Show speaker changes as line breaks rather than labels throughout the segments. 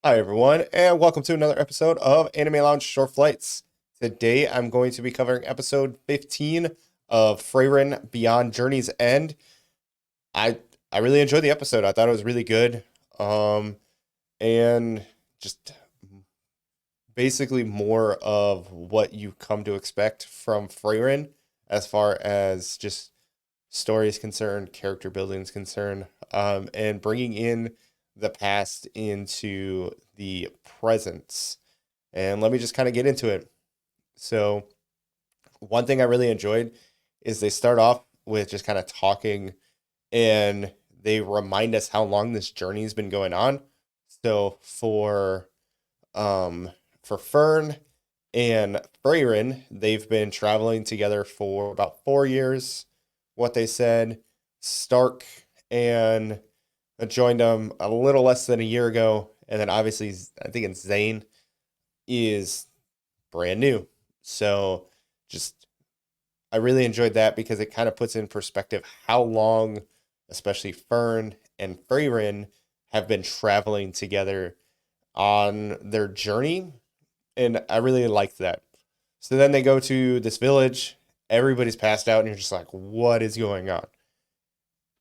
Hi, everyone, and welcome to another episode of Anime Lounge Short Flights. Today, I'm going to be covering episode 15 of Frieren Beyond Journey's End. I I really enjoyed the episode. I thought it was really good. Um, and just basically more of what you come to expect from Frieren as far as just story is concerned, character building is concerned, and bringing in the past into the present. And let me just kind of get into it. So, one thing I really enjoyed is they start off with just kind of talking and they remind us how long this journey's been going on. So, for Fern and Frieren, they've been traveling together for about 4 years. What they said, Stark and joined them a little less than a year ago, and then obviously I think it's Zane is brand new. So just I really enjoyed that because it kind of puts in perspective how long, especially Fern and Frieren, have been traveling together on their journey, and I really liked that. So then they go to this village, everybody's passed out, and you're just like, what is going on?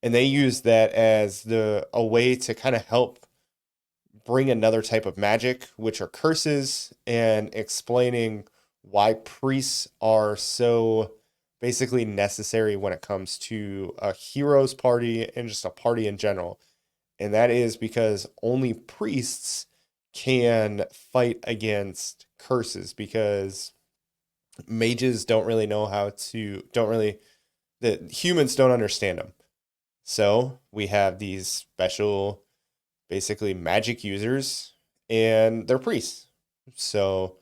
And they use that as the a way to kind of help bring another type of magic, which are curses, and explaining why priests are so basically necessary when it comes to a hero's party and just a party in general. And that is because only priests can fight against curses because mages don't really, the humans don't understand them. So we have these special basically magic users and they're priests. So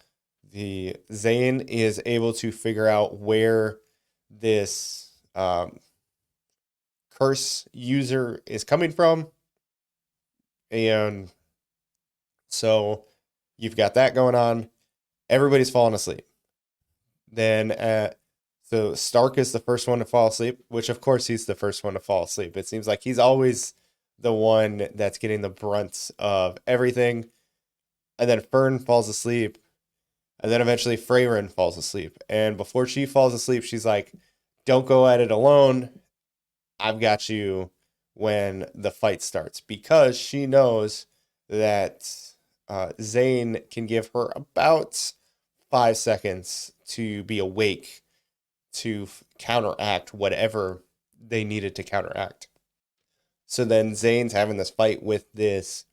the Zane is able to figure out where this curse user is coming from. And so you've got that going on. Everybody's falling asleep. Then so Stark is the first one to fall asleep, which of course he's the first one to fall asleep. It seems like he's always the one that's getting the brunt of everything. And then Fern falls asleep, and then eventually Frieren falls asleep. And before she falls asleep, she's like, "Don't go at it alone. I've got you when the fight starts," because she knows that Zane can give her about 5 seconds to be awake to counteract whatever they needed to counteract. So then Zane's having this fight with this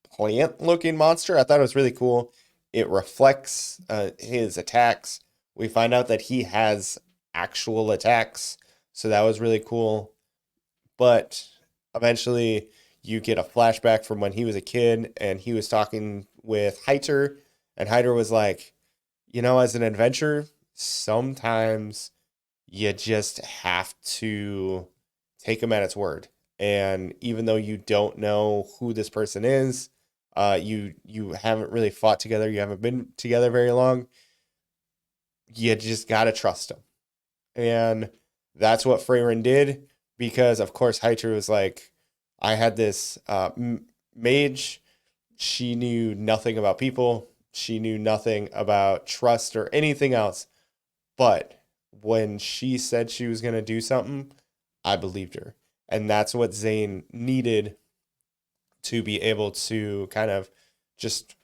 plant looking monster. I thought it was really cool. It reflects his attacks. We find out that he has actual attacks. So that was really cool. But eventually you get a flashback from when he was a kid and he was talking with Heiter. And Heiter was like, as an adventurer, sometimes you just have to take him at its word. And even though you don't know who this person is, you haven't really fought together, you haven't been together very long, you just gotta trust him. And that's what Frieren did because, of course, Heiter was like, I had this mage. She knew nothing about people. She knew nothing about trust or anything else. But when she said she was going to do something, I believed her. And that's what Zane needed to be able to kind of just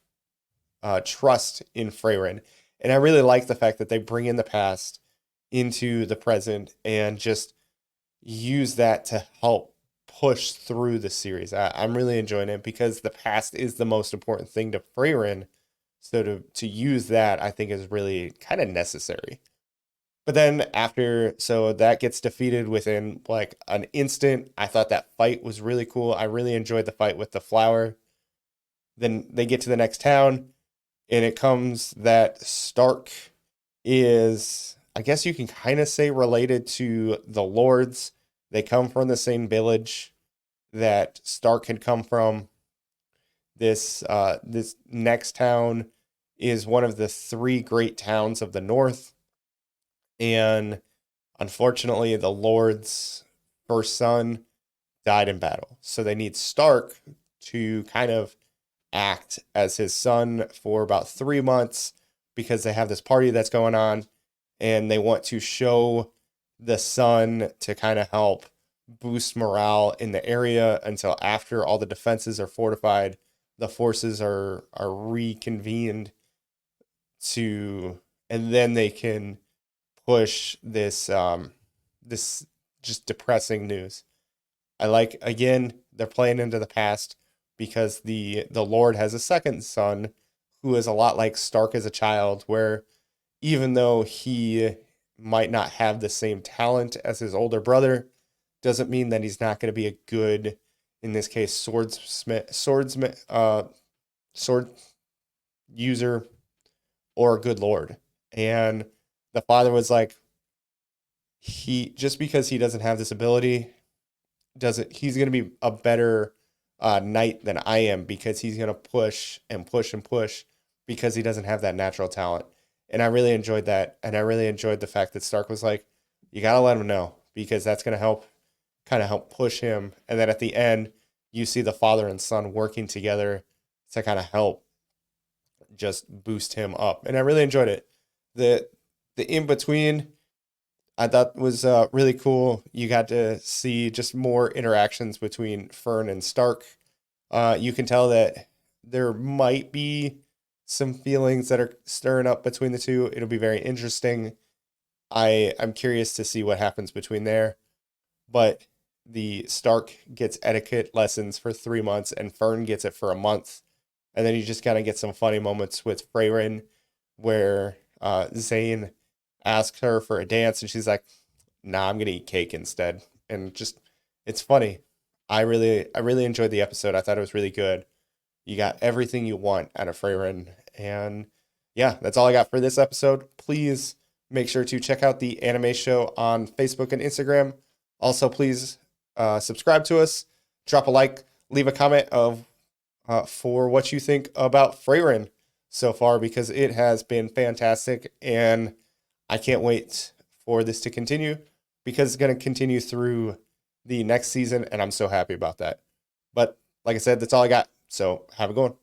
trust in Frieren. And I really like the fact that they bring in the past into the present and just use that to help push through the series. I'm really enjoying it because the past is the most important thing to Frieren. So to use that, I think is really kind of necessary. But then so that gets defeated within like an instant. I thought that fight was really cool. I really enjoyed the fight with the flower. Then they get to the next town, and it comes that Stark is, I guess you can kind of say, related to the Lords. They come from the same village that Stark had come from. This next town is one of the three great towns of the North, and unfortunately, the Lord's first son died in battle. So they need Stark to kind of act as his son for about 3 months because they have this party that's going on and they want to show the son to kind of help boost morale in the area until after all the defenses are fortified, the forces are reconvened to, and then they can push this just depressing news. I like, again, they're playing into the past because the Lord has a second son who is a lot like Stark as a child, where even though he might not have the same talent as his older brother, doesn't mean that he's not going to be a good, in this case, sword user, or a good lord. And the father was like, he, just because he doesn't have this ability, doesn't he's going to be a better knight than I am, because he's going to push and push and push because he doesn't have that natural talent. And I really enjoyed that. And I really enjoyed the fact that Stark was like, you got to let him know, because that's going to help kind of help push him. And then at the end, you see the father and son working together to kind of help just boost him up. And I really enjoyed it. The in between, I thought was really cool. You got to see just more interactions between Fern and Stark. You can tell that there might be some feelings that are stirring up between the two. It'll be very interesting. I'm curious to see what happens between there. But the Stark gets etiquette lessons for 3 months, and Fern gets it for a month. And then you just kind of get some funny moments with Frieren, where Sein asks her for a dance, and she's like, "Nah, I'm gonna eat cake instead." And just, it's funny. I really enjoyed the episode. I thought it was really good. You got everything you want out of Frieren, and yeah, that's all I got for this episode. Please make sure to check out the anime show on Facebook and Instagram. Also, please subscribe to us, drop a like, leave a comment of for what you think about Frieren so far, because it has been fantastic, and I can't wait for this to continue, because it's going to continue through the next season, and I'm so happy about that. But like I said, that's all I got. So have a good one.